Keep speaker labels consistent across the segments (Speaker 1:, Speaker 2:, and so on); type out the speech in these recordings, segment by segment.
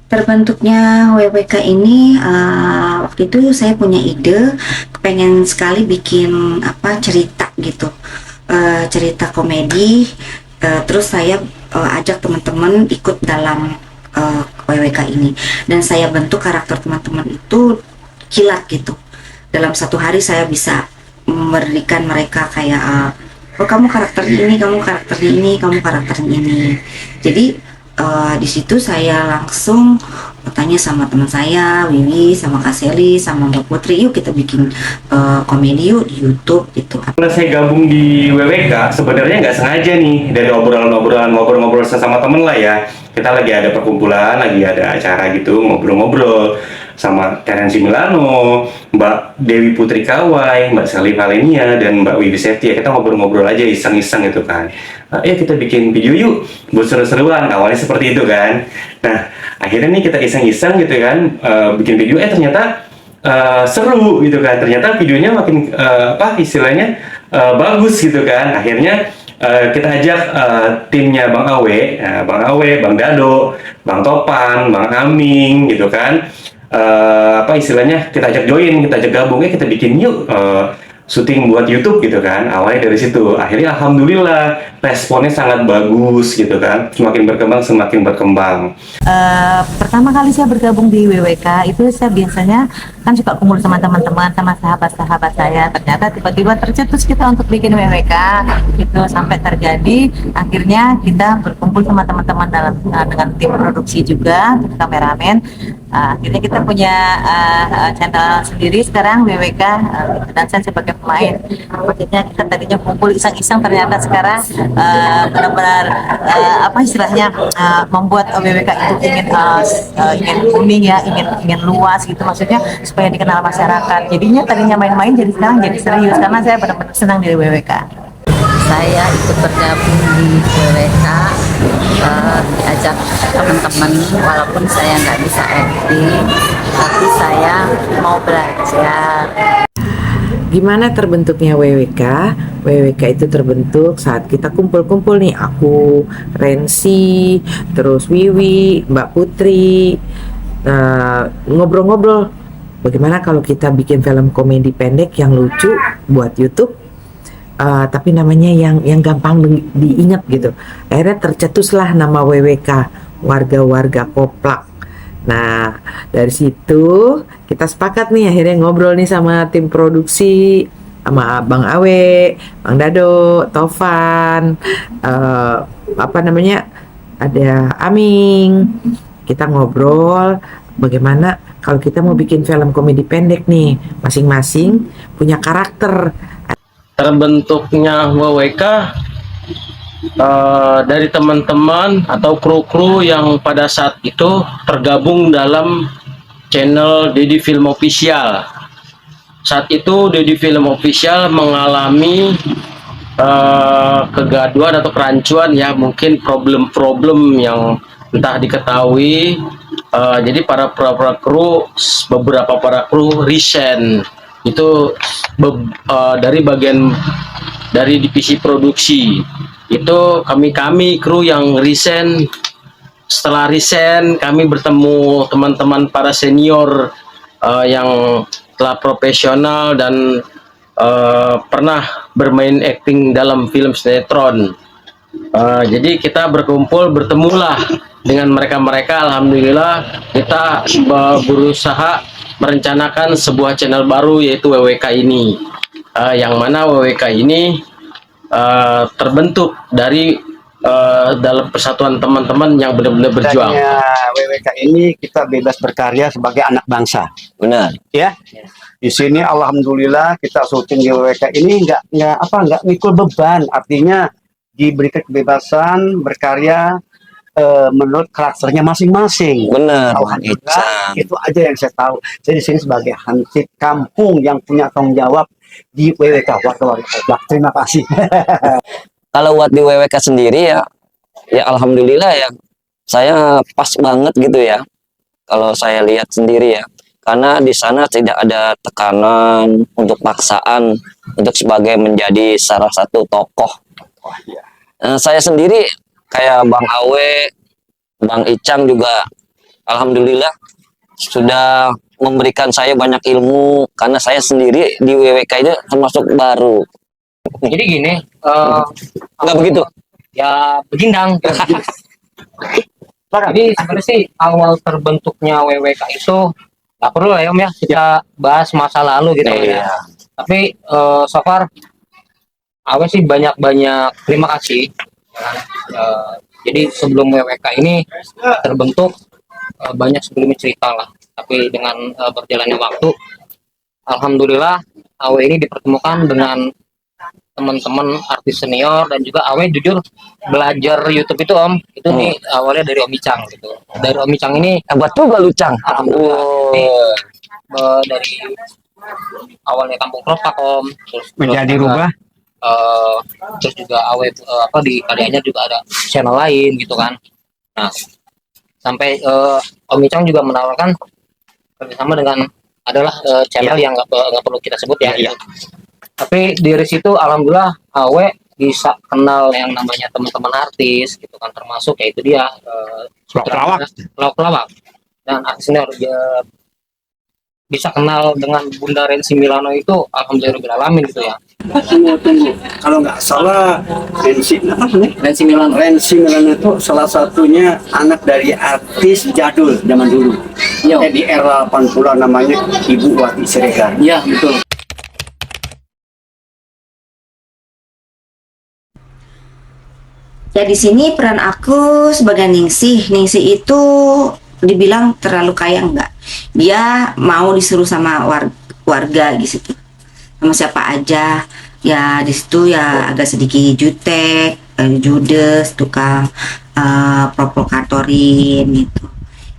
Speaker 1: Terbentuknya WWK ini waktu itu saya punya ide, pengen sekali bikin cerita gitu, cerita komedi. Terus saya ajak teman-teman ikut dalam WWK ini, dan saya bentuk karakter teman-teman itu kilat gitu. Dalam satu hari saya bisa memberikan mereka kayak oh kamu karakter ini, kamu karakter ini, kamu karakter ini. Jadi di situ saya langsung tanya sama teman saya, Wiwi, sama Kak Seli, sama Mbak Putri, yuk kita bikin komedi yuk di YouTube gitu.
Speaker 2: Karena saya gabung di WWK, sebenarnya nggak sengaja nih, dari obrolan-obrolan, ngobrol-ngobrol sesama temen lah ya. Kita lagi ada perkumpulan, lagi ada acara gitu, ngobrol-ngobrol sama Terensi Milano, Mbak Dewi Putri Kawai, Mbak Sally Valenia, dan Mbak Wiwi Septia. Kita ngobrol-ngobrol aja iseng-iseng gitu kan. Ya kita bikin video yuk buat seru-seruan, awalnya seperti itu kan. Nah akhirnya nih kita iseng-iseng gitu kan, bikin video, ternyata seru gitu kan. Ternyata videonya makin istilahnya bagus gitu kan. Akhirnya kita ajak timnya Bang Awe, Bang Dado, Bang Topan, Bang Aming gitu kan. Istilahnya kita ajak join, kita ajak gabung, kita bikin yuk syuting buat YouTube gitu kan. Awalnya dari situ, akhirnya alhamdulillah responnya sangat bagus gitu kan. Semakin berkembang, semakin berkembang.
Speaker 3: Pertama kali saya bergabung di WWK itu saya biasanya kan suka kumpul sama teman-teman, sama sahabat-sahabat saya. Ternyata tiba-tiba tercetus kita untuk bikin WWK itu, sampai terjadi akhirnya kita berkumpul sama teman-teman dengan tim produksi juga, kameramen. Akhirnya kita punya channel sendiri sekarang, WWK, dan saya sebagai pemain. Maksudnya kita tadinya kumpul iseng-iseng, ternyata sekarang benar-benar istilahnya membuat WWK itu ingin booming ya, ingin luas gitu, maksudnya supaya dikenal masyarakat. Jadinya tadinya main-main, jadi sekarang jadi serius karena saya benar-benar senang di WWK.
Speaker 4: Saya ikut bergabung di WWK, diajak teman-teman, walaupun saya nggak bisa acting, tapi saya mau belajar.
Speaker 5: Gimana terbentuknya WWK? WWK itu terbentuk saat kita kumpul-kumpul nih, aku, Rensi, terus Wiwi, Mbak Putri, ngobrol-ngobrol bagaimana kalau kita bikin film komedi pendek yang lucu buat YouTube, tapi namanya yang gampang diingat gitu. Akhirnya tercetuslah nama WWK, Warga-Warga Koplak. Nah dari situ kita sepakat nih, akhirnya ngobrol nih sama tim produksi, sama Bang Awe, Bang Dado, Tovan, ada Aming. Kita ngobrol bagaimana kalau kita mau bikin film komedi pendek nih, masing-masing punya karakter.
Speaker 6: Terbentuknya WWK dari teman-teman atau kru-kru yang pada saat itu tergabung dalam channel Dedi Film Official. Saat itu Dedi Film Official mengalami kegaduhan atau kerancuan ya, mungkin problem-problem yang entah diketahui. Jadi beberapa para kru resign itu dari divisi produksi. Itu kami kru yang resign. Setelah resign kami bertemu teman-teman para senior yang telah profesional dan pernah bermain acting dalam film sinetron. Jadi kita bertemulah dengan mereka. Alhamdulillah kita berusaha merencanakan sebuah channel baru, yaitu WWK ini, yang mana WWK ini terbentuk dari dalam persatuan teman-teman yang benar-benar berjuang.
Speaker 7: WWK ini kita bebas berkarya sebagai anak bangsa, benar ya. Di sini alhamdulillah kita syuting di WWK ini nggak mikul beban, artinya diberikan kebebasan berkarya menurut karakternya masing-masing. Benar. Alhamdulillah itu aja yang saya tahu. Saya di sini sebagai hansip kampung yang punya tanggung jawab di WWK warga-warga Oblak. Terima kasih.
Speaker 8: Kalau buat di WWK sendiri ya, ya alhamdulillah ya, saya pas banget gitu ya. Kalau saya lihat sendiri ya, karena di sana tidak ada tekanan untuk paksaan untuk sebagai menjadi salah satu tokoh. Saya sendiri kayak Bang Awe, Bang Icang juga, alhamdulillah sudah memberikan saya banyak ilmu karena saya sendiri di WWK itu termasuk baru.
Speaker 9: Jadi gini,
Speaker 8: Nggak begitu?
Speaker 9: ya begindang. Jadi sebenarnya sih awal terbentuknya WWK itu nggak perlu lah ya Om ya kita bahas masa lalu gitu ya. Tapi so far Awe sih banyak terima kasih. Jadi sebelum WWK ini terbentuk banyak sebelumnya cerita lah. Tapi dengan berjalannya waktu, alhamdulillah Awe ini dipertemukan dengan teman-teman artis senior dan juga Awe jujur belajar YouTube itu Om itu nih awalnya dari Om Icang gitu. Dari Om Icang ini
Speaker 8: Hebat juga lu, Cang.
Speaker 9: alhamdulillah dari awalnya Kampung Keropak Om terus
Speaker 7: Menjadi
Speaker 9: juga,
Speaker 7: rubah.
Speaker 9: terus juga Awe apa di Kalianyar juga ada channel lain gitu kan. Nah sampai Om Icang juga menawarkan bersama dengan adalah channel yang nggak perlu kita sebut ya. Tapi dari situ alhamdulillah Awe bisa kenal yang namanya teman-teman artis gitu kan termasuk yaitu dia Pelawak dan artis senior dia bisa kenal dengan Bunda Rensi Milano itu alhamdulillah gitu ya.
Speaker 10: Tunggu. Kalau nggak salah Rensi
Speaker 9: Rensi Milano
Speaker 10: Milano itu salah satunya anak dari artis jadul zaman dulu. Di era 80 namanya Ibu Wati Siregar.
Speaker 9: iya betul.
Speaker 1: Ya di sini peran aku sebagai Ningsih. Ningsih itu dibilang terlalu kaya enggak. Dia mau disuruh sama warga gitu. Sama siapa aja. Ya di situ ya agak sedikit jutek, judes, tukang provokatorin gitu.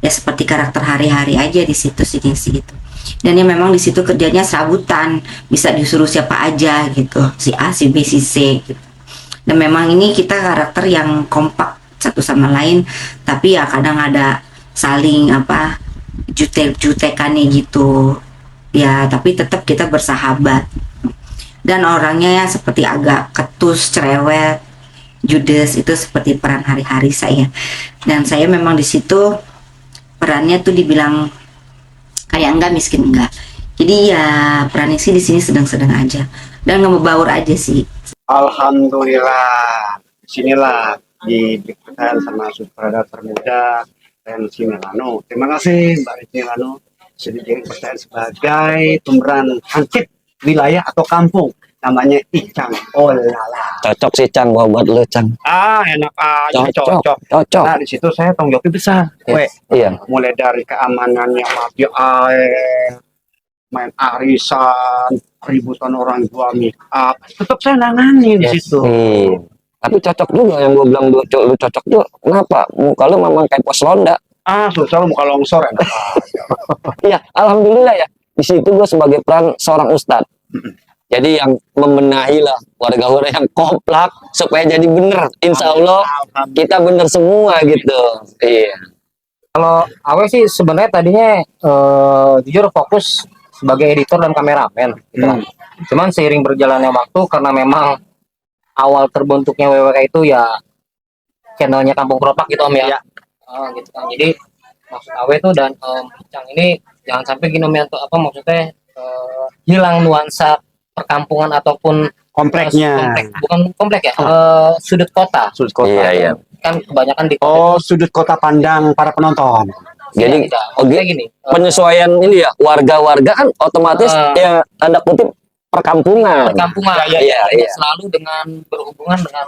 Speaker 1: Ya seperti karakter hari-hari aja di situ si Ningsih gitu. Dan ya memang di situ kerjanya serabutan, bisa disuruh siapa aja gitu. Si A, si B, si C gitu. Dan memang ini kita karakter yang kompak satu sama lain, tapi ya kadang ada saling jutekannya gitu ya, tapi tetap kita bersahabat. Dan orangnya ya seperti agak ketus, cerewet, judes, itu seperti peran hari-hari saya. Dan saya memang di situ perannya tuh dibilang kayak enggak, miskin enggak. Jadi ya perannya sih di sini sedang-sedang aja dan ngebaur aja sih.
Speaker 7: Alhamdulillah, sinilah diberikan sama sutradara termuda Rensi Milano. Terima kasih Mbak Rensi Milano sudah dipercaya sebagai pemeran hansip wilayah atau kampung namanya Icang. Oh lala.
Speaker 8: Cocok sih, Cang, buat lu, Cang.
Speaker 7: Enak aja
Speaker 8: Cocok.
Speaker 7: cocok.
Speaker 8: Cocok.
Speaker 7: Nah di situ saya tanggung jawabnya besar.
Speaker 8: Iya.
Speaker 7: Mulai dari keamanannya mati air, main arisan, ributan orang jual make up, tetap saya nanganin di situ.
Speaker 8: Tapi cocok juga yang gue bilang lu cocok juga. Kenapa? Muka lu memang kayak pos ronda.
Speaker 7: Susah muka longsor enak aja.
Speaker 8: Iya, alhamdulillah ya. Di situ gue sebagai peran seorang ustadz. Jadi yang membenahi lah warga-warga yang koplak supaya jadi bener. Insya Allah kita bener semua gitu. Iya.
Speaker 9: Kalau Awe sih sebenarnya tadinya jujur fokus sebagai editor dan kameramen gitu kan. Cuman seiring berjalannya waktu karena memang awal terbentuknya WWK itu ya channelnya Kampung Keropak gitu Om ya. Gitu kan. Jadi maksud Awe tuh dan Cang ini jangan sampai gini Om ya, maksudnya hilang nuansa perkampungan ataupun
Speaker 7: Kompleknya.
Speaker 9: bukan komplek ya, sudut kota.
Speaker 7: Sudut kota.
Speaker 8: Iya.
Speaker 9: Kan kebanyakan di
Speaker 7: Sudut kota pandang para penonton.
Speaker 8: Jadi
Speaker 9: maksudnya gini.
Speaker 8: penyesuaian ini ya, warga-warga kan otomatis ya tanda kutip perkampungan.
Speaker 9: Perkampungan
Speaker 8: Iya.
Speaker 9: selalu dengan berhubungan dengan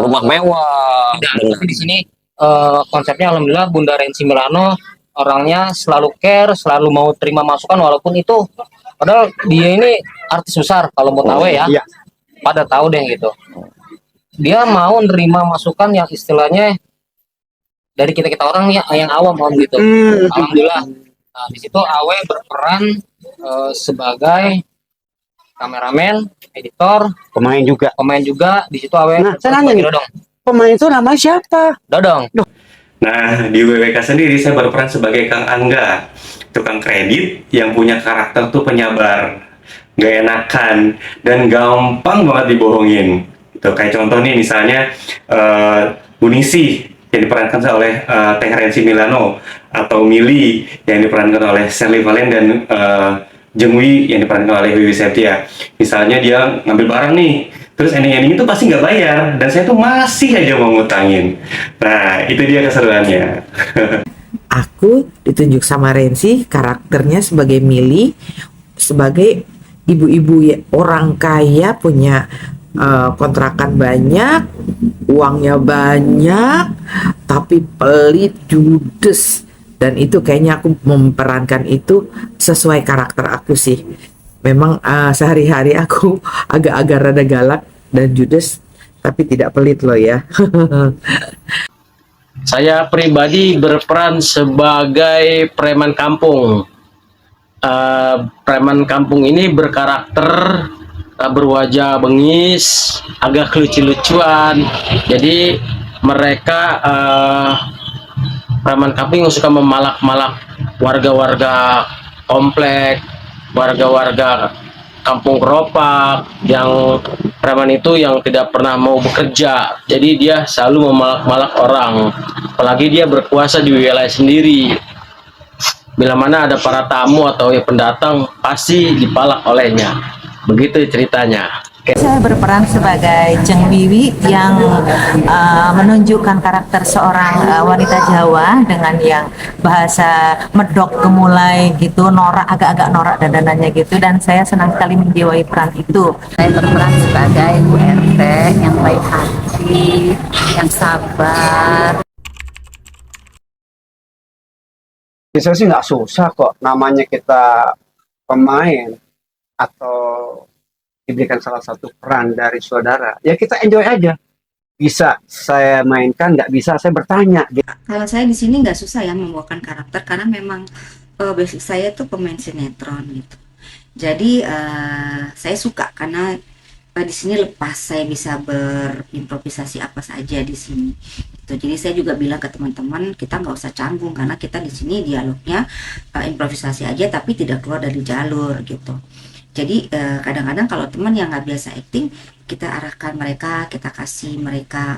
Speaker 8: Rumah mewah.
Speaker 9: tapi di sini konsepnya alhamdulillah Bunda Rensi Milano orangnya selalu care, selalu mau terima masukan walaupun itu padahal dia ini artis besar kalau mau tahu ya.
Speaker 7: Iya.
Speaker 9: Pada tahu deh gitu. Dia mau nerima masukan yang istilahnya dari kita orang yang awam Om gitu. Alhamdulillah. Nah, di situ Awe berperan sebagai kameramen, editor,
Speaker 7: Pemain juga.
Speaker 9: di situ Awe
Speaker 7: Nah, saya nanya nih,
Speaker 9: Dodong.
Speaker 7: pemain itu namanya siapa?
Speaker 9: Dodong.
Speaker 2: Nah, di WWK sendiri saya berperan sebagai Kang Angga, tukang kredit yang punya karakter tuh penyabar, nggak enakan, dan gampang banget dibohongin. Gitu. Kayak contoh nih, misalnya Bu Nisi yang diperankan oleh Teh Rensi Milano, atau Mili yang diperankan oleh Sherly Valen dan Jengwi yang diperankan oleh Wiwi Septia. Misalnya dia ngambil barang nih, terus ending-ending itu pasti nggak bayar, dan saya tuh masih aja mau ngutangin. Nah, itu dia keseruannya.
Speaker 5: Aku ditunjuk sama Rensi karakternya sebagai Mili, sebagai ibu-ibu orang kaya, punya kontrakan banyak, uangnya banyak, tapi pelit, judes. Dan itu kayaknya aku memerankan itu sesuai karakter aku sih. Memang sehari-hari aku agak-agak rada galak dan judes, tapi tidak pelit loh ya.
Speaker 6: Saya pribadi berperan sebagai preman kampung. Preman kampung ini berkarakter berwajah bengis, agak lucu-lucuan. Jadi mereka preman kampung yang suka memalak-malak warga-warga komplek, warga-warga kampung keropak, yang preman itu yang tidak pernah mau bekerja. Jadi dia selalu memalak-malak orang, apalagi dia berkuasa di wilayah sendiri. Bila mana ada para tamu atau pendatang, pasti dipalak olehnya. Begitu ceritanya.
Speaker 3: Saya berperan sebagai Ceng Wiwi yang menunjukkan karakter seorang wanita Jawa dengan yang bahasa medok gemulai gitu, norak, agak-agak norak dandanannya gitu, dan saya senang sekali menjiwai peran itu.
Speaker 4: Saya berperan sebagai Bu RT yang baik hati, yang sabar.
Speaker 7: Bisa sih nggak susah kok, namanya kita pemain atau diberikan salah satu peran dari saudara, ya kita enjoy aja. Bisa saya mainkan, nggak bisa saya bertanya.
Speaker 1: Kalau saya di sini nggak susah ya membawakan karakter, karena memang basic saya tuh pemain sinetron gitu. Jadi saya suka karena di sini lepas, saya bisa berimprovisasi apa saja di sini. Gitu. Jadi saya juga bilang ke teman-teman, kita nggak usah canggung karena kita di sini dialognya improvisasi aja, tapi tidak keluar dari jalur gitu. Jadi kadang-kadang kalau teman yang nggak biasa acting, kita arahkan mereka, kita kasih mereka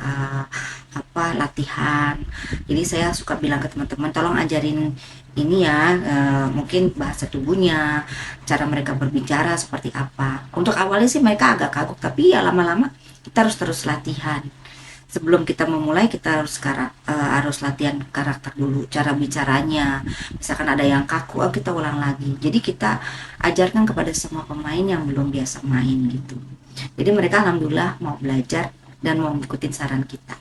Speaker 1: latihan. Jadi saya suka bilang ke teman-teman, tolong ajarin ini ya, mungkin bahasa tubuhnya, cara mereka berbicara seperti apa. Untuk awalnya sih mereka agak kagok, tapi ya lama-lama kita harus terus latihan. Sebelum kita memulai, kita harus latihan karakter dulu, cara bicaranya. Misalkan ada yang kaku, kita ulang lagi. Jadi kita ajarkan kepada semua pemain yang belum biasa main gitu. Jadi mereka alhamdulillah mau belajar dan mau ngikutin saran kita.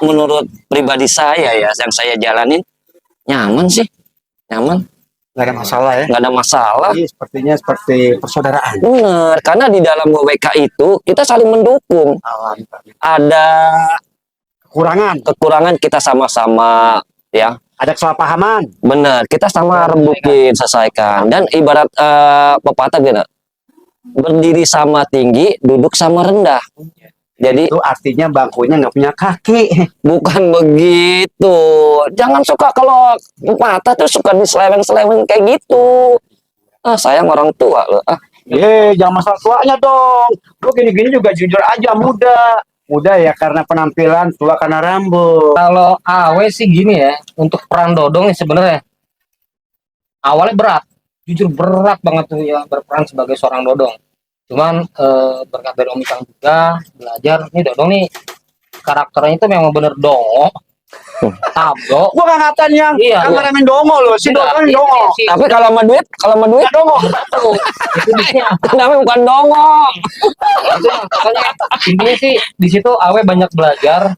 Speaker 8: Menurut pribadi saya ya, yang saya jalanin nyaman sih, nyaman.
Speaker 7: Nggak ada masalah ya.
Speaker 8: Nggak ada masalah.
Speaker 7: Jadi sepertinya seperti persaudaraan.
Speaker 8: Bener, karena di dalam WWK itu kita saling mendukung. Ada kekurangan kita sama-sama ya.
Speaker 7: Ada kesalahpahaman.
Speaker 8: Bener, kita sama rembukin, selesaikan. Dan ibarat pepatah gitu, berdiri sama tinggi, duduk sama rendah. Jadi
Speaker 7: itu artinya bangkunya nggak punya kaki.
Speaker 8: Bukan begitu. Jangan suka kalau pepatah tuh suka diseleweng-seleweng kayak gitu. Sayang orang tua loh.
Speaker 7: Jangan masalah tuanya dong. Lu gini-gini juga jujur aja, muda. Muda ya karena penampilan, tua karena rambut.
Speaker 9: Kalau Awe sih gini ya, untuk peran Dodong nih sebenarnya awalnya berat, jujur berat banget tuh ya berperan sebagai seorang Dodong. Cuman berkat dari Om Ikang juga belajar nih, Dodong nih karakternya itu memang bener dongo, tablo.
Speaker 7: Gua nggak ngatain yang kameramen dongo loh, si Dodong dongo.
Speaker 8: Tapi kalau sama duit
Speaker 7: dongo.
Speaker 9: Itu bisnya.
Speaker 8: Namanya bukan dongo.
Speaker 9: Itu makanya intinya sih di situ Awe banyak belajar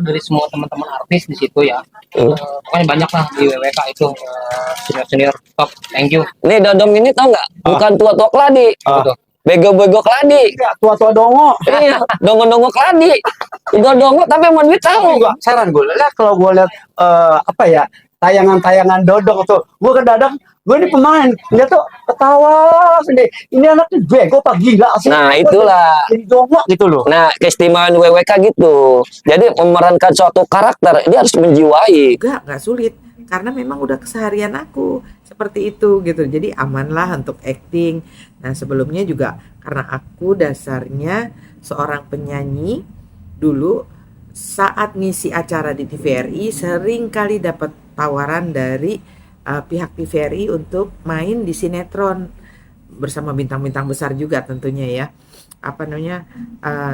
Speaker 9: dari semua teman-teman artis di situ ya. Pokoknya banyak lah di WWK itu senior top. Thank you.
Speaker 8: Nih Dodong ini tau nggak? Bukan tua-tua keladi. Bego-bego keladi.
Speaker 7: Tua-tua dongo.
Speaker 8: Iya, dongo-dongo keladi. Udah dongo tapi mau duit tahu.
Speaker 7: Saran gue lihat, kalau gue lihat tayangan-tayangan Dodong tuh. Gue kadang gue ini pemain, dia tuh ketawa sendiri. Ini anaknya bego apa gila sih?
Speaker 8: Nah, itulah.
Speaker 7: Jadi dongak gitu loh.
Speaker 8: Nah, keistimewaan WWK gitu. Jadi memerankan suatu karakter, dia harus menjiwai.
Speaker 5: Nggak sulit karena memang udah keseharian aku seperti itu gitu. Jadi aman lah untuk acting. Nah, sebelumnya juga karena aku dasarnya seorang penyanyi, dulu saat ngisi acara di TVRI sering kali dapat tawaran dari pihak TVRI untuk main di sinetron bersama bintang-bintang besar juga tentunya ya.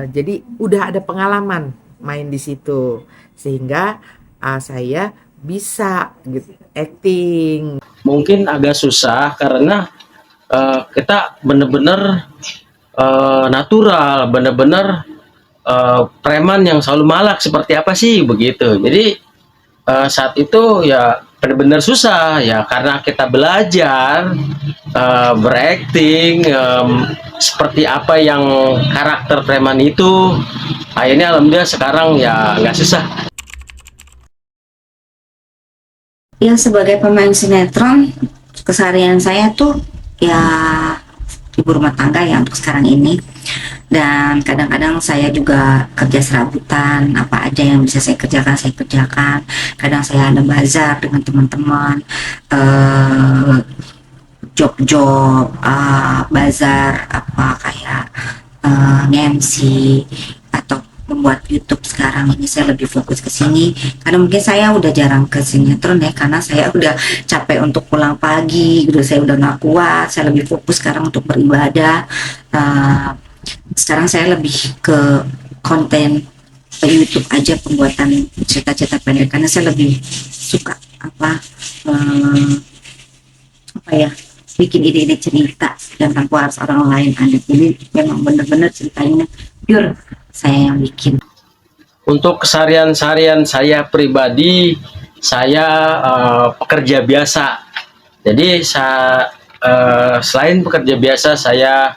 Speaker 5: Jadi udah ada pengalaman main di situ sehingga saya bisa gitu acting.
Speaker 6: Mungkin agak susah karena kita bener-bener natural, bener-bener preman yang selalu malak seperti apa sih begitu. Jadi saat itu ya benar-benar susah ya karena kita belajar berakting seperti apa yang karakter preman itu. Akhirnya alhamdulillah sekarang ya nggak susah.
Speaker 1: Ya sebagai pemain sinetron, keseharian saya tuh ya ibu rumah tangga ya untuk sekarang ini. Dan kadang-kadang saya juga kerja serabutan, apa aja yang bisa saya kerjakan. Kadang saya ada bazar dengan teman-teman, job-job, bazar apa kayak nge-MC atau membuat YouTube. Sekarang ini saya lebih fokus ke sini karena mungkin saya udah jarang ke sinetron ya, karena saya udah capek untuk pulang pagi gitu, saya udah nggak kuat. Saya lebih fokus sekarang untuk beribadah. Sekarang saya lebih ke konten YouTube aja, pembuatan cerita-cerita pendek, karena saya lebih suka bikin ide-ide cerita dan tanpa harus orang lain ada. Jadi memang benar-benar ceritanya pure saya yang bikin.
Speaker 6: Untuk keseharian saya pribadi, saya pekerja biasa. Jadi selain pekerja biasa, saya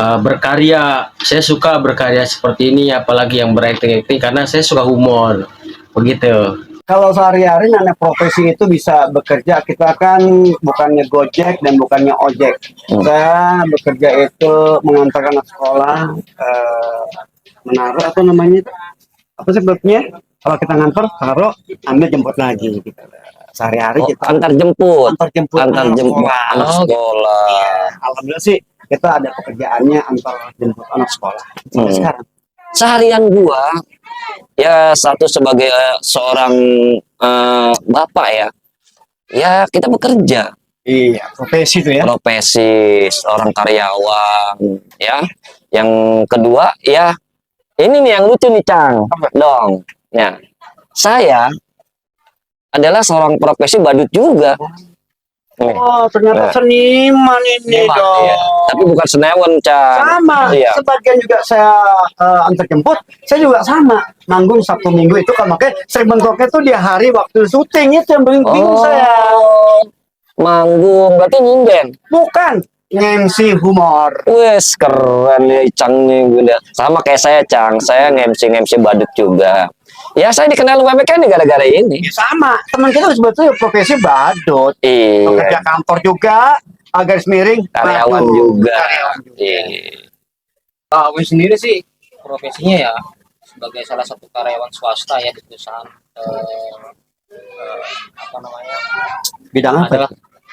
Speaker 6: berkarya. Saya suka berkarya seperti ini, apalagi yang berakting karena saya suka humor begitu.
Speaker 7: Kalau sehari-hari namanya profesi itu bisa bekerja, kita kan bukannya Gojek dan bukannya ojek. Saya bekerja itu mengantarkan anak sekolah, menaruh atau namanya apa sebetulnya, kalau kita ngantar taruh, ambil jemput lagi gitu. Sehari-hari kita
Speaker 8: Antar jemput
Speaker 7: anak sekolah.
Speaker 8: anak sekolah.
Speaker 7: Iya, alhamdulillah sih kita ada pekerjaannya antar jemput anak sekolah. Sekarang
Speaker 8: Seharian gua ya satu sebagai seorang bapak ya kita bekerja.
Speaker 7: iya, profesi itu ya.
Speaker 8: Profesi seorang karyawan ya. Yang kedua ya ini nih yang lucu nih Cang dong ya, saya adalah seorang profesi badut juga.
Speaker 7: Oh, ternyata seniman ini dong.
Speaker 8: Iya. Tapi bukan senewan Cang.
Speaker 7: Sama,
Speaker 8: Iya.
Speaker 7: sebagian juga saya antar jemput, saya juga sama. Manggung Sabtu Minggu itu kan makanya saya bentuknya tuh di hari waktu syuting, itu yang bingung saya.
Speaker 8: Manggung berarti nyinden.
Speaker 7: Bukan, MC humor.
Speaker 8: Wes keren ya Cang nih bunda. Sama kayak saya Cang, saya nge-MC badut juga. Ya saya dikenal WWK ini gara-gara ini.
Speaker 7: Ya, sama, teman kita sebetulnya profesi badut.
Speaker 8: Iya.
Speaker 7: Pekerja kantor juga, garis miring.
Speaker 8: Karyawan
Speaker 7: badut.
Speaker 8: juga.
Speaker 7: Karyawan juga.
Speaker 8: Iya.
Speaker 9: Aku sendiri sih profesinya ya sebagai salah satu karyawan swasta ya di perusahaan apa namanya,
Speaker 7: Bidang apa?
Speaker 9: adalah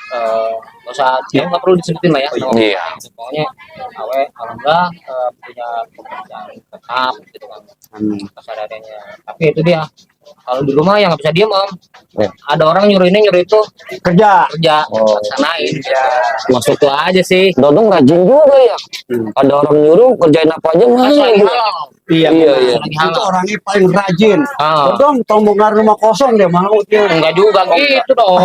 Speaker 9: nggak usah dia nggak perlu disebutin lah ya.
Speaker 8: Iya.
Speaker 9: Pokoknya awe alhamdulillah punya pekerjaan tetap gitu kan kesehariannya. Tapi itu dia, kalau di rumah ya nggak bisa diem Om. Ada orang nyuruh ini nyuruh itu,
Speaker 7: Kerja.
Speaker 9: laksanain. Masuk itu aja sih.
Speaker 8: Dodong rajin juga ya. Ada orang nyuruh kerjain apa aja mau.
Speaker 9: Lagi halal.
Speaker 7: Iya,
Speaker 8: Iya.
Speaker 9: Lagi
Speaker 7: itu
Speaker 9: halal.
Speaker 7: orangnya paling rajin.
Speaker 9: Ah.
Speaker 7: Dong, tombongan rumah kosong dia mau dia.
Speaker 9: Enggak juga gitu dong.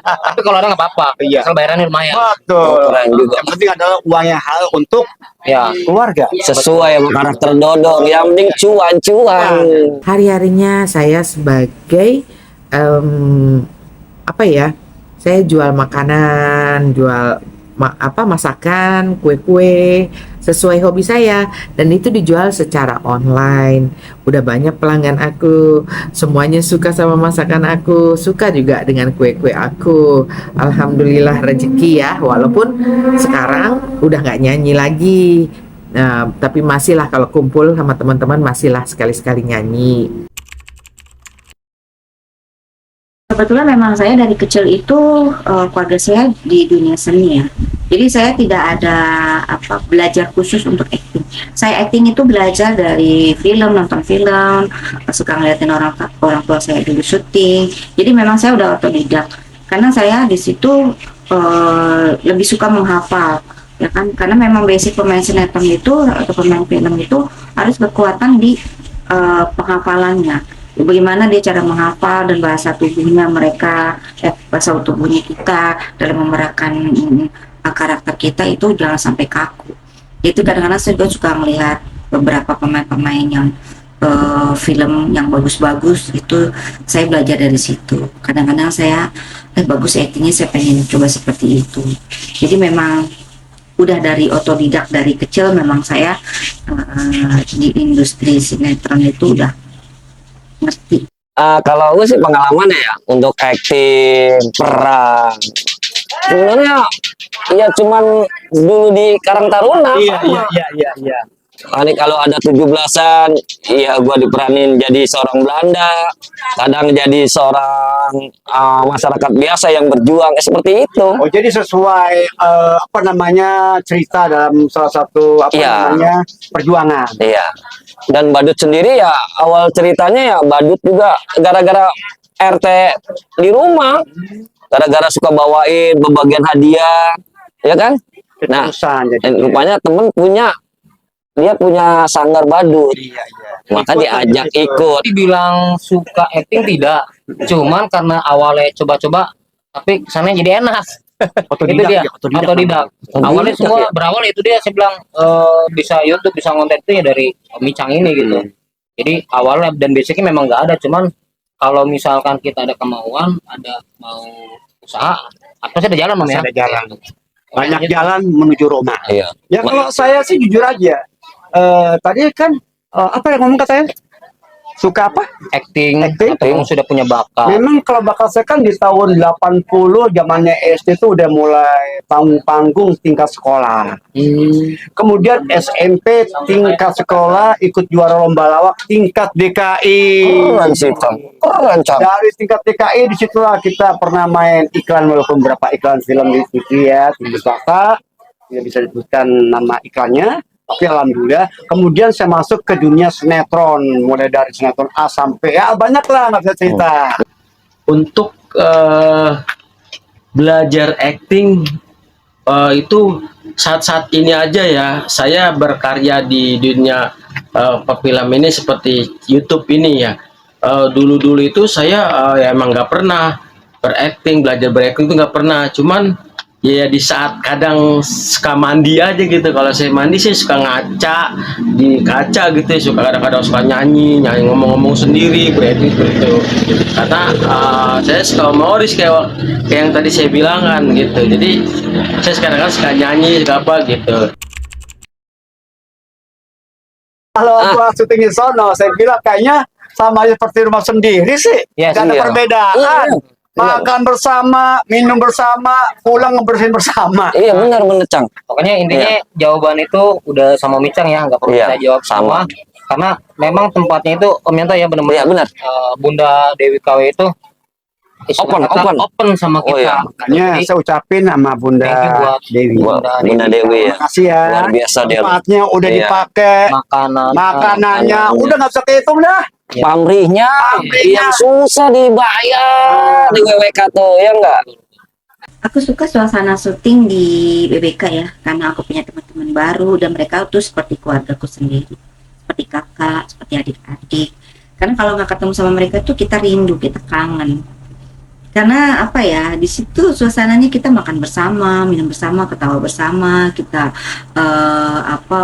Speaker 9: Tapi kalau ada nggak apa-apa.
Speaker 7: Iya.
Speaker 9: Asal bayarannya lumayan.
Speaker 7: Betul.
Speaker 8: Keren juga.
Speaker 7: Yang penting adalah uangnya hal untuk
Speaker 9: Ya.
Speaker 7: keluarga.
Speaker 8: Sesuai sama karakter Dodong. Yang penting cuan.
Speaker 5: Hari-harinya saya sebagai saya jual makanan, jual masakan, kue-kue sesuai hobi saya, dan itu dijual secara online. Udah banyak pelanggan aku, semuanya suka sama masakan aku, suka juga dengan kue-kue aku. Alhamdulillah rezeki ya, walaupun sekarang udah nggak nyanyi lagi. Nah, tapi masih lah kalau kumpul sama teman-teman, masih lah sekali-sekali nyanyi.
Speaker 1: Kebetulan memang saya dari kecil itu keluarga saya di dunia seni ya. Jadi saya tidak ada belajar khusus untuk acting. Saya acting itu belajar dari film, nonton film, suka ngeliatin orang tua saya dulu syuting. Jadi memang saya udah otodidak. Karena saya di situ lebih suka menghafal, ya kan? Karena memang basic pemain sinetron itu atau pemain film itu harus berkekuatan di penghafalannya. Bagaimana dia cara menghafal dan bahasa tubuhnya mereka, bahasa tubuhnya kita dalam memerankan karakter kita itu jangan sampai kaku. Itu kadang-kadang saya juga suka melihat beberapa pemain-pemain yang film yang bagus-bagus, itu saya belajar dari situ. Kadang-kadang saya bagus actingnya, saya pengen coba seperti itu. Jadi memang udah dari otodidak dari kecil, memang saya di industri sinetron itu udah ngerti.
Speaker 8: Kalau gue sih pengalamannya ya untuk acting peran sebenarnya ya cuman dulu di Karang Taruna.
Speaker 10: Iya.
Speaker 8: Ini kalau ada 17-an, ya gue diperanin jadi seorang Belanda, kadang jadi seorang masyarakat biasa yang berjuang, seperti itu.
Speaker 7: Oh, jadi sesuai cerita dalam salah satu
Speaker 8: Iya.
Speaker 7: perjuangan.
Speaker 8: Iya. Dan Badut sendiri ya awal ceritanya ya Badut juga gara-gara RT di rumah, gara-gara suka bawain pembagian hadiah, ya kan? Nah, rupanya temen dia punya sanggar badut, maka diajak ikut.
Speaker 9: Dibilang suka acting tidak, cuman karena awalnya coba-coba, tapi kesannya jadi enak. Itu dia, otodidak. Awalnya semua berawal itu dia, saya bilang bisa YouTube, bisa konten itu ya dari Micang ini gitu. Jadi awalnya dan basicnya memang nggak ada, cuman kalau misalkan kita ada kemauan, ada mau usaha, apa sih ada jalan Mam ya?
Speaker 7: Ada jalan. Banyak jalan menuju Roma.
Speaker 8: Iya.
Speaker 7: Ya kalau saya sih jujur aja. Tadi kan apa yang ngomong katanya? Suka apa?
Speaker 9: Acting. Atau sudah punya bakat.
Speaker 7: Memang kalau bakat saya kan di tahun 80 zamannya SD itu udah mulai panggung tingkat sekolah. Kemudian SMP tingkat sekolah ikut juara lomba lawak tingkat DKI.
Speaker 8: Keren,
Speaker 7: Dari tingkat DKI disitulah kita pernah main iklan, walaupun beberapa iklan film di TV ya, TV swasta, tidak bisa disebutkan nama iklannya. Tapi alhamdulillah, kemudian saya masuk ke dunia sinetron, mulai dari sinetron A sampai ya banyak lah, nggak bisa cerita.
Speaker 6: Untuk belajar acting itu saat-saat ini aja ya, saya berkarya di dunia perfilm ini seperti YouTube ini ya. Dulu-dulu itu saya ya emang nggak pernah belajar berakting itu nggak pernah, cuman ya di saat kadang suka mandi aja gitu. Kalau saya mandi sih suka ngaca di kaca gitu ya, suka kadang-kadang suka nyanyi ngomong-ngomong sendiri berakting gitu. Karena saya suka humoris kayak yang tadi saya bilang kan gitu. Jadi saya sekarang kan suka nyanyi suka apa gitu.
Speaker 7: Kalau gua syuting di sono, saya bilang kayaknya sama aja seperti rumah sendiri sih.
Speaker 9: Yes,
Speaker 7: Gak ada
Speaker 9: iya.
Speaker 7: perbedaan. Makan bersama, minum bersama, pulang ngebersihin bersama.
Speaker 8: Iya benar Cang.
Speaker 9: Pokoknya intinya jawaban itu udah sama Micang ya, nggak perlu
Speaker 8: Iya,
Speaker 9: kita jawab sama. Karena memang tempatnya itu Om Yanto ya benar-benar.
Speaker 8: Iya benar.
Speaker 9: Bunda Dewi KW itu open sama kita.
Speaker 8: Oh, iya.
Speaker 7: Makanya
Speaker 9: Jadi,
Speaker 7: saya ucapin sama Bunda
Speaker 9: thank you buat
Speaker 7: Dewi.
Speaker 8: Bunda Dewi ya.
Speaker 7: Makasih ya.
Speaker 8: Luar biasa dia.
Speaker 7: Tempatnya udah
Speaker 8: Iya.
Speaker 7: dipakai,
Speaker 9: makanannya
Speaker 7: makanannya udah nggak bisa kehitung dah.
Speaker 8: Pamrihnya yang susah dibayar di WWK tuh ya enggak?
Speaker 1: Aku suka suasana syuting di WWK ya, karena aku punya teman-teman baru dan mereka tuh seperti keluargaku sendiri, seperti kakak, seperti adik-adik. Karena kalau nggak ketemu sama mereka tuh kita rindu, kita kangen. Karena apa ya, di situ suasananya kita makan bersama, minum bersama, ketawa bersama, kita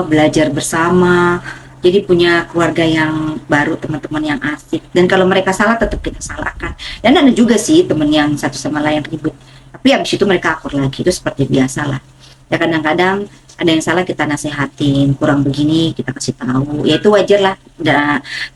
Speaker 1: belajar bersama. Jadi punya keluarga yang baru, teman-teman yang asik. Dan kalau mereka salah tetap kita salahkan. Dan ada juga sih teman yang satu sama lain ribut. Tapi habis itu mereka akur lagi, itu seperti biasa lah. Ya kadang-kadang ada yang salah kita nasehatin, kurang begini kita kasih tahu. Ya itu wajar lah,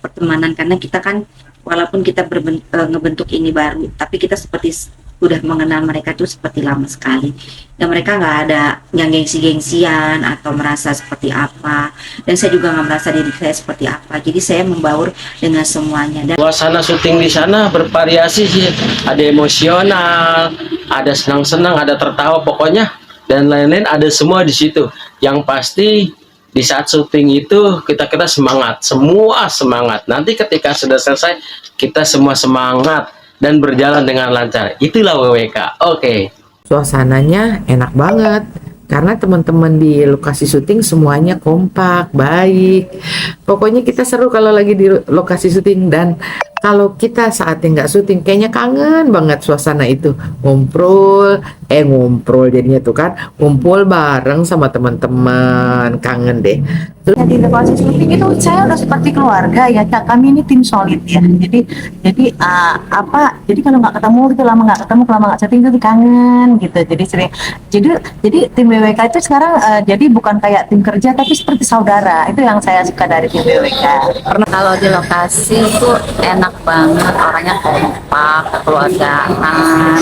Speaker 1: pertemanan, karena kita kan walaupun kita ngebentuk ini baru, tapi kita seperti udah mengenal mereka tuh seperti lama sekali, dan mereka nggak ada yang gengsi-gengsian atau merasa seperti apa, dan saya juga nggak merasa diri saya seperti apa. Jadi saya membaur dengan semuanya. Dan
Speaker 6: Suasana syuting di sana bervariasi sih, ada emosional, ada senang-senang, ada tertawa, pokoknya dan lain-lain ada semua di situ. Yang pasti di saat syuting itu kita semangat, semua semangat. Nanti ketika sudah selesai kita semua semangat dan berjalan dengan lancar. Itulah WWK. Oke.
Speaker 5: Suasananya enak banget karena teman-teman di lokasi syuting semuanya kompak, baik. Pokoknya kita seru kalau lagi di lokasi syuting, dan kalau kita saatnya nggak syuting kayaknya kangen banget suasana itu. Ngumpul jadinya tuh kan, ngumpul bareng sama teman-teman, kangen deh.
Speaker 3: Ya, di lokasi syuting itu saya udah seperti keluarga ya, Kak. Kami ini tim solid ya. Jadi kalau nggak ketemu gitu, lama nggak syuting itu kangen gitu. Jadi tim WWK itu sekarang jadi bukan kayak tim kerja tapi seperti saudara. Itu yang saya suka dari tim WWK.
Speaker 4: Kalau di lokasi itu enak banget, orangnya kompak, kekeluargaan.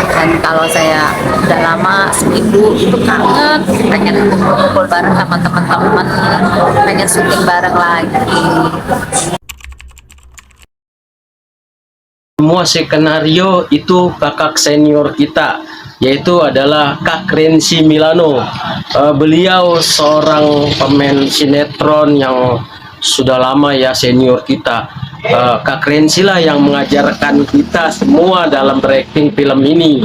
Speaker 4: Dan kalau saya udah lama seminggu itu kangen, pengen kumpul bareng sama teman-teman, pengen syuting bareng lagi.
Speaker 6: Semua skenario itu kakak senior kita, yaitu adalah Kak Rensi Milano. Beliau seorang pemain sinetron yang sudah lama ya, senior kita. Kak Rensi lah yang mengajarkan kita semua dalam berakting film ini.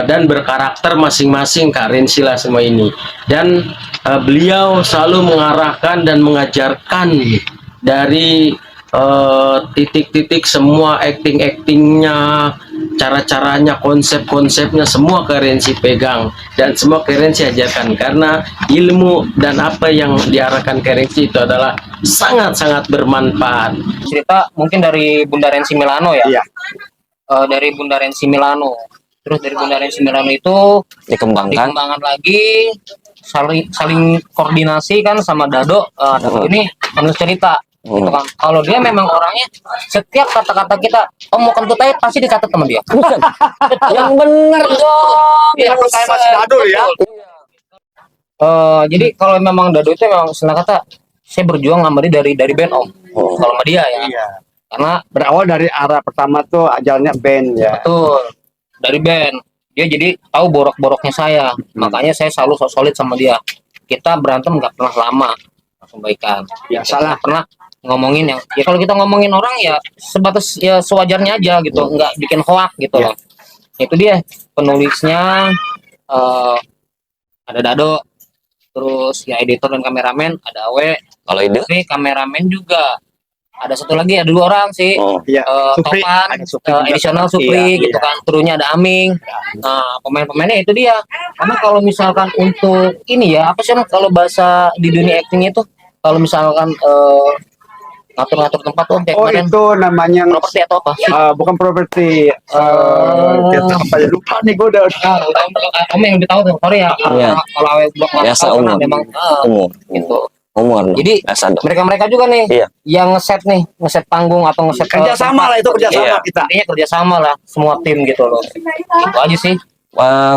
Speaker 6: Dan berkarakter masing-masing Kak Rensi lah semua ini. Dan beliau selalu mengarahkan dan mengajarkan dari titik-titik semua acting-actingnya, cara-caranya, konsep-konsepnya, semua Kak Rensi pegang dan semua Kak Rensi ajarkan, karena ilmu dan apa yang diarahkan Kak Rensi itu adalah sangat-sangat bermanfaat.
Speaker 9: Cerita mungkin dari Bunda Rensi Milano ya.
Speaker 7: Iya.
Speaker 9: Dari Bunda Rensi Milano. Terus dari Bunda Rensi Milano itu dikembangkan lagi, saling koordinasi kan sama Dado. Ini penulis cerita. Gitu kan. Kalau dia memang orangnya, setiap kata-kata kita omongkan tuh pasti dicatat sama dia.
Speaker 8: Yang bener dong.
Speaker 9: Iya, saya masih Dado ya. Jadi kalau memang Dado itu memang senang kata, saya berjuang sama dia dari band om. Kalau sama dia ya.
Speaker 7: Iya.
Speaker 9: Karena
Speaker 7: Berawal dari arah pertama tuh ajalnya band ya.
Speaker 9: betul dari band. Dia jadi tahu borok-boroknya saya. Makanya saya selalu solid sama dia. Kita berantem nggak pernah lama. Langsung baikan.
Speaker 7: Ya salah.
Speaker 9: Pernah ngomongin yang ya kalau kita ngomongin orang ya sebatas ya sewajarnya aja gitu, nggak bikin hoak gitu loh. Itu dia penulisnya, ada Dado, terus ya editor dan kameramen ada Awe.
Speaker 8: Kalau ide
Speaker 9: Tapi kameramen juga ada satu lagi, ada 2 orang sih.
Speaker 7: Iya. Supri.
Speaker 9: Topan,
Speaker 7: Ada Supri juga.
Speaker 9: additional Supri
Speaker 7: Iya,
Speaker 9: gitu kan, krunya ada Aming. Nah pemain-pemainnya itu dia. Karena kalau misalkan untuk ini ya apa sih kalau bahasa di dunia acting itu, kalau misalkan ngatur-ngatur tempat tuh kayak
Speaker 7: Oh
Speaker 9: kemarin
Speaker 7: itu namanya
Speaker 9: properti atau apa?
Speaker 7: bukan properti. Apa ya, lupa nih gue udah.
Speaker 9: Om yang lebih tahu tuh, sorry ya.
Speaker 8: Iya.
Speaker 9: Kalau awet blok
Speaker 8: Biasa umum.
Speaker 9: memang
Speaker 8: umur.
Speaker 9: gitu.
Speaker 8: Umur.
Speaker 9: Jadi
Speaker 8: biasa dong.
Speaker 9: mereka juga nih
Speaker 8: Iya.
Speaker 9: yang ngeset panggung atau ngeset
Speaker 7: Kerja sama lah, itu kerja sama
Speaker 8: Iya.
Speaker 7: kita.
Speaker 9: Intinya kerja sama lah semua tim gitu loh. Itu aja sih.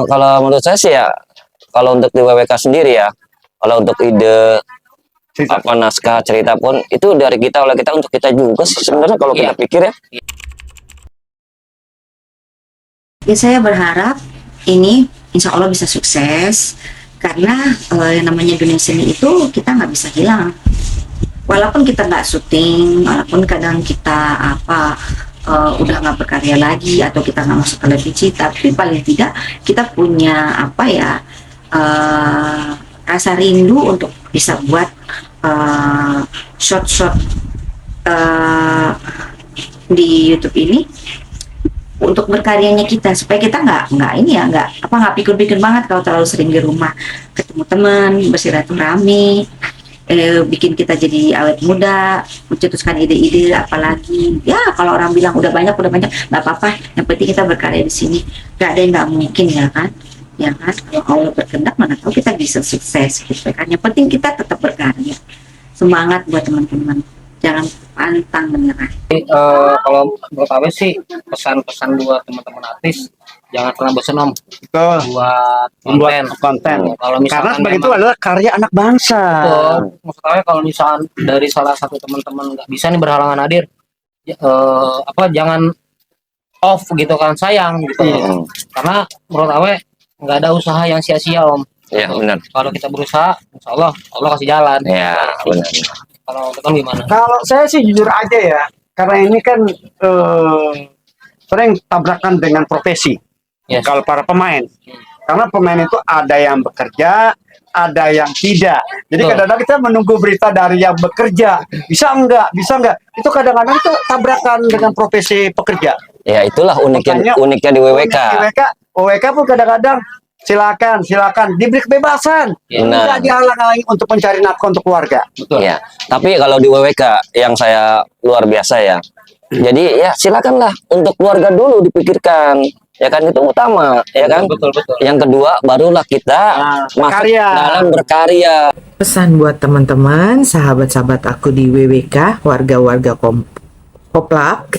Speaker 8: Kalau menurut saya sih ya, kalau untuk di WWK sendiri ya, kalau untuk ide
Speaker 7: Cerita.
Speaker 8: apa naskah cerita pun itu dari kita, oleh kita, untuk kita juga sih sebenarnya kalau kita
Speaker 9: Iya.
Speaker 8: pikir ya.
Speaker 1: ya saya berharap ini insya Allah bisa sukses, karena yang namanya dunia seni itu kita nggak bisa hilang. Walaupun kita nggak syuting, walaupun kadang kita udah nggak berkarya lagi atau kita nggak masuk televisi, tapi paling tidak kita punya rasa rindu untuk bisa buat short-short di YouTube ini untuk berkaryanya kita, supaya kita nggak pikir-pikir banget kalau terlalu sering di rumah, ketemu teman, bersilaturahmi, bikin kita jadi awet muda, mencetuskan ide-ide, apalagi ya kalau orang bilang udah banyak nggak apa-apa, yang penting kita berkarya di sini, nggak ada yang nggak mungkin ya kan. ya kan. Kalau Allah berkehendak mana tahu kita bisa sukses gitu kan. Yang penting kita tetap berkarya. Semangat buat teman-teman, jangan pantang menyerah.
Speaker 9: Kalau menurut Awe sih pesan-pesan buat teman-teman artis jangan pernah bosan om
Speaker 7: Betul.
Speaker 9: buat
Speaker 7: Membuat konten.
Speaker 9: Kalau
Speaker 7: Karena
Speaker 9: misalkan
Speaker 7: sebagai itu
Speaker 9: memang-
Speaker 7: adalah karya anak bangsa.
Speaker 9: Betul. Maksud saya kalau misalkan dari salah satu teman-teman nggak bisa nih berhalangan hadir, jangan off gitu kan, sayang gitu. Karena menurut Awe nggak ada usaha yang sia-sia om.
Speaker 8: Ya benar.
Speaker 9: Kalau kita berusaha, insya Allah Allah kasih jalan.
Speaker 8: Ya benar.
Speaker 9: Kalau itu kan gimana?
Speaker 7: Kalau saya sih jujur aja ya, karena ini kan sering tabrakan dengan profesi.
Speaker 9: Yes.
Speaker 7: Kalau para pemain, karena pemain itu ada yang bekerja, ada yang tidak. Jadi
Speaker 9: Betul.
Speaker 7: kadang-kadang kita menunggu berita dari yang bekerja, bisa enggak, itu kadang-kadang itu tabrakan dengan profesi pekerja.
Speaker 8: Ya itulah
Speaker 7: Makanya
Speaker 8: uniknya di WWK.
Speaker 7: WWK pun kadang-kadang silakan diberi kebebasan,
Speaker 8: Benar.
Speaker 7: tidak dihalang-halangi untuk mencari nafkah untuk keluarga.
Speaker 9: Betul.
Speaker 8: Ya, tapi kalau di WWK yang saya luar biasa ya. Jadi ya silakanlah untuk keluarga dulu dipikirkan. Ya kan itu utama, ya kan?
Speaker 9: Betul.
Speaker 8: Yang kedua barulah kita masuk
Speaker 7: berkarya.
Speaker 8: dalam berkarya.
Speaker 5: Pesan buat teman-teman, sahabat-sahabat aku di WWK, warga-warga Koplak.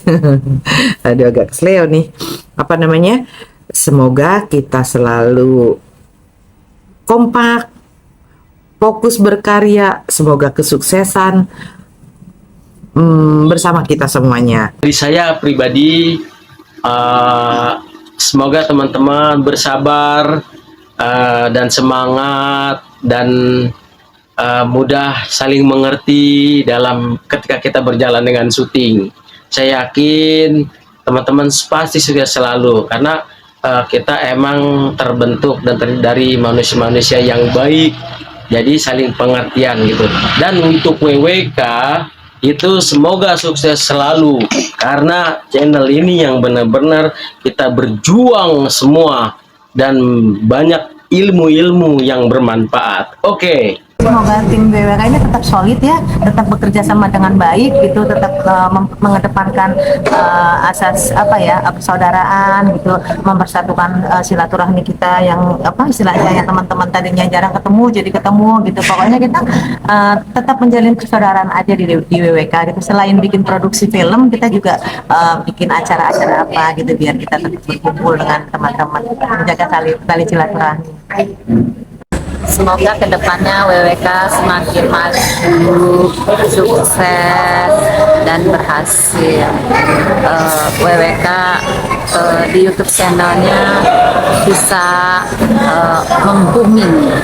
Speaker 5: Aduh agak kesleo nih. Apa namanya? Semoga kita selalu kompak, fokus berkarya, semoga kesuksesan bersama kita semuanya.
Speaker 6: Dari saya pribadi, semoga teman-teman bersabar dan semangat dan mudah saling mengerti dalam ketika kita berjalan dengan syuting. Saya yakin teman-teman pasti sudah selalu, karena kita emang terbentuk dan terdiri dari manusia-manusia yang baik, jadi saling pengertian gitu. Dan untuk WWK itu semoga sukses selalu, karena channel ini yang benar-benar kita berjuang semua dan banyak ilmu-ilmu yang bermanfaat. Oke.
Speaker 3: Semoga tim WWK ini tetap solid ya, tetap bekerja sama dengan baik gitu, tetap mengedepankan asas persaudaraan gitu, mempersatukan silaturahmi kita yang istilahnya yang teman-teman tadinya jarang ketemu jadi ketemu gitu. Pokoknya kita tetap menjalin persaudaraan aja di WWK gitu. Selain bikin produksi film, kita juga bikin acara-acara apa gitu biar kita tetap berkumpul dengan teman-teman, menjaga tali silaturahmi.
Speaker 4: Semoga kedepannya WWK semakin maju, sukses dan berhasil. WWK di YouTube channelnya bisa meng-booming.